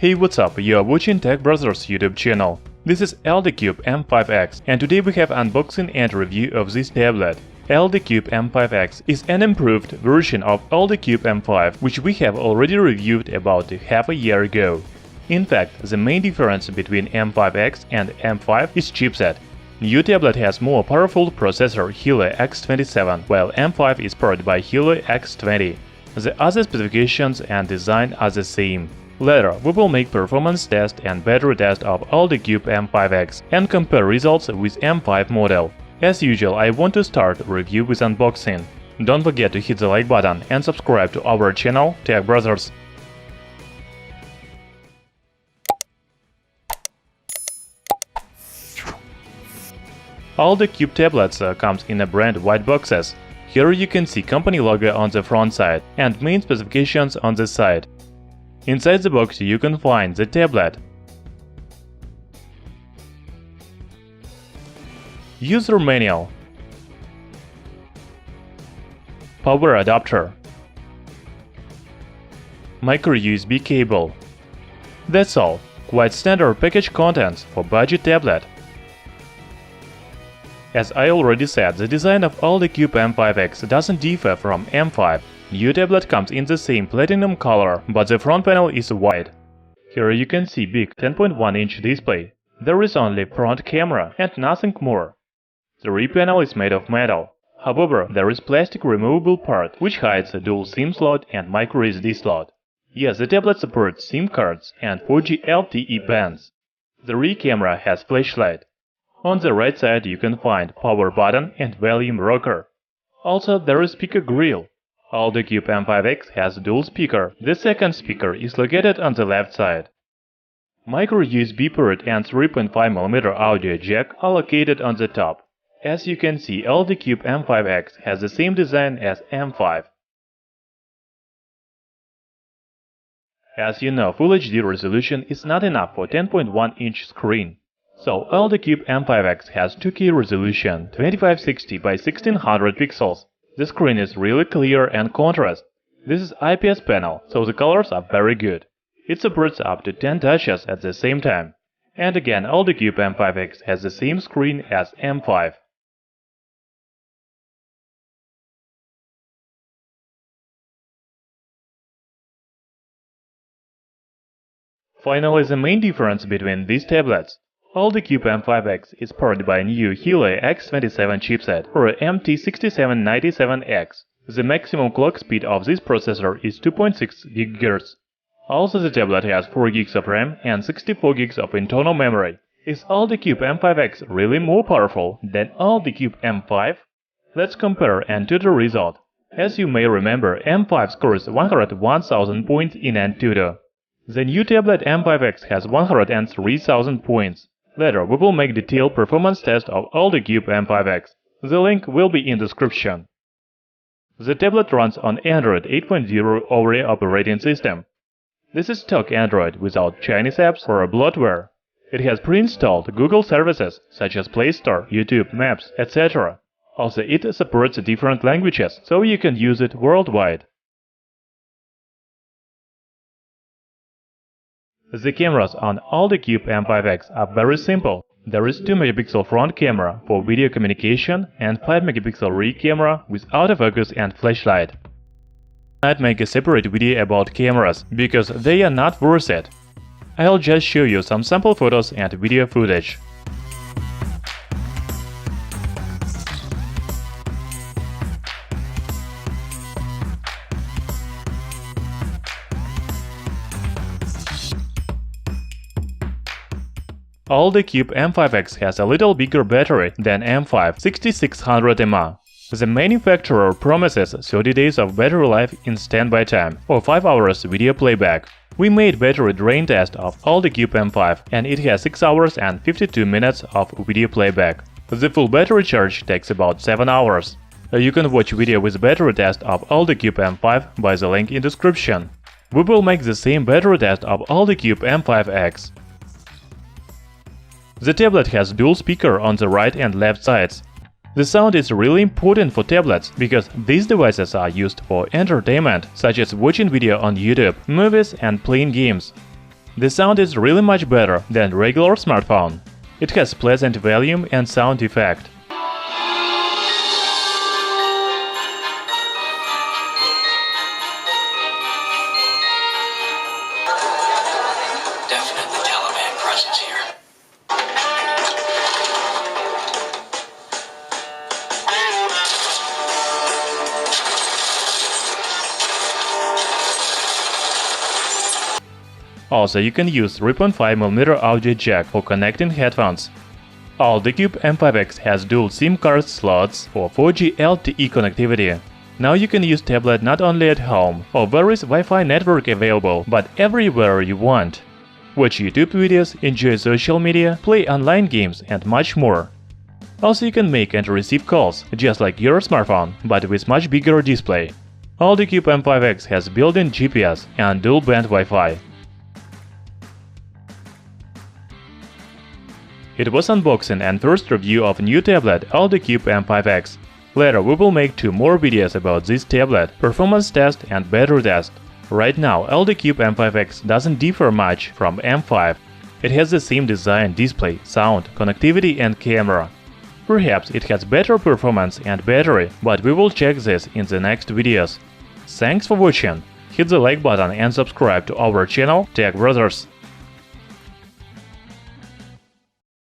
Hey, what's up? You're watching Tech Brothers YouTube channel. This is ALLDOCUBE M5X, and today we have unboxing and review of this tablet. ALLDOCUBE M5X is an improved version of ALLDOCUBE M5, which we have already reviewed about half a year ago. In fact, the main difference between M5X and M5 is chipset. New tablet has more powerful processor Helio X27, while M5 is powered by Helio X20. The other specifications and design are the same. Later, we will make performance test and battery test of ALLDOCUBE M5X and compare results with M5 model. As usual, I want to start review with unboxing. Don't forget to hit the like button and subscribe to our channel Tech Brothers. ALLDOCUBE tablets comes in a brand white boxes. Here you can see company logo on the front side and main specifications on the side. Inside the box you can find the tablet, user manual, power adapter, micro USB cable. That's all. Quite standard package contents for budget tablet. As I already said, the design of ALLDOCUBE M5X doesn't differ from M5. New tablet comes in the same platinum color, but the front panel is white. Here you can see big 10.1-inch display. There is only front camera and nothing more. The rear panel is made of metal. However, there is plastic removable part, which hides a dual SIM slot and MicroSD slot. Yes, the tablet supports SIM cards and 4G LTE bands. The rear camera has flashlight. On the right side you can find power button and volume rocker. Also, there is speaker grill. ALLDOCUBE M5X has dual speaker. The second speaker is located on the left side. Micro USB port and 3.5mm audio jack are located on the top. As you can see, ALLDOCUBE M5X has the same design as M5. As you know, Full HD resolution is not enough for 10.1-inch screen. So ALLDOCUBE M5X has 2K resolution, 2560 by 1600 pixels. The screen is really clear and contrast. This is IPS panel, so the colors are very good. It supports up to 10 touches at the same time. And again, ALLDOCUBE M5X has the same screen as M5. Finally, the main difference between these tablets. ALLDOCUBE M5X is powered by a new Helio X27 chipset or MT6797X. The maximum clock speed of this processor is 2.6 GHz. Also, the tablet has 4 GB of RAM and 64 GB of internal memory. Is ALLDOCUBE M5X really more powerful than ALLDOCUBE M5? Let's compare ANTUTU result. As you may remember, M5 scores 101,000 points in ANTUTU. The new tablet M5X has 103,000 points. Later, we will make detailed performance test of ALLDOCUBE M5X. The link will be in description. The tablet runs on Android 8.0 Oreo operating system. This is stock Android without Chinese apps or bloatware. It has pre-installed Google services such as Play Store, YouTube, Maps, etc. Also, it supports different languages, so you can use it worldwide. The cameras on ALLDOCUBE M5X are very simple. There is 2-megapixel front camera for video communication and 5-megapixel rear camera with autofocus and flashlight. I'd make a separate video about cameras, because they are not worth it. I'll just show you some sample photos and video footage. ALLDOCUBE M5X has a little bigger battery than M5 6600 mAh. The manufacturer promises 30 days of battery life in standby time or 5 hours video playback. We made battery drain test of ALLDOCUBE M5 and it has 6 hours and 52 minutes of video playback. The full battery charge takes about 7 hours. You can watch video with battery test of ALLDOCUBE M5 by the link in description. We will make the same battery test of ALLDOCUBE M5X. The tablet has dual speaker on the right and left sides. The sound is really important for tablets because these devices are used for entertainment, such as watching video on YouTube, movies and playing games. The sound is really much better than regular smartphone. It has pleasant volume and sound effect. Definitely Taliban presence here. Also, you can use 3.5mm audio jack for connecting headphones. ALLDOCUBE M5X has dual SIM card slots for 4G LTE connectivity. Now you can use tablet not only at home, or there is Wi-Fi network available, but everywhere you want. Watch YouTube videos, enjoy social media, play online games, and much more. Also, you can make and receive calls, just like your smartphone, but with much bigger display. ALLDOCUBE M5X has built-in GPS and dual-band Wi-Fi. It was unboxing and first review of new tablet ALLDOCUBE M5X. Later we will make 2 more videos about this tablet, performance test and battery test. Right now ALLDOCUBE M5X doesn't differ much from M5. It has the same design, display, sound, connectivity and camera. Perhaps it has better performance and battery, but we will check this in the next videos. Thanks for watching. Hit the like button and subscribe to our channel Tech Brothers.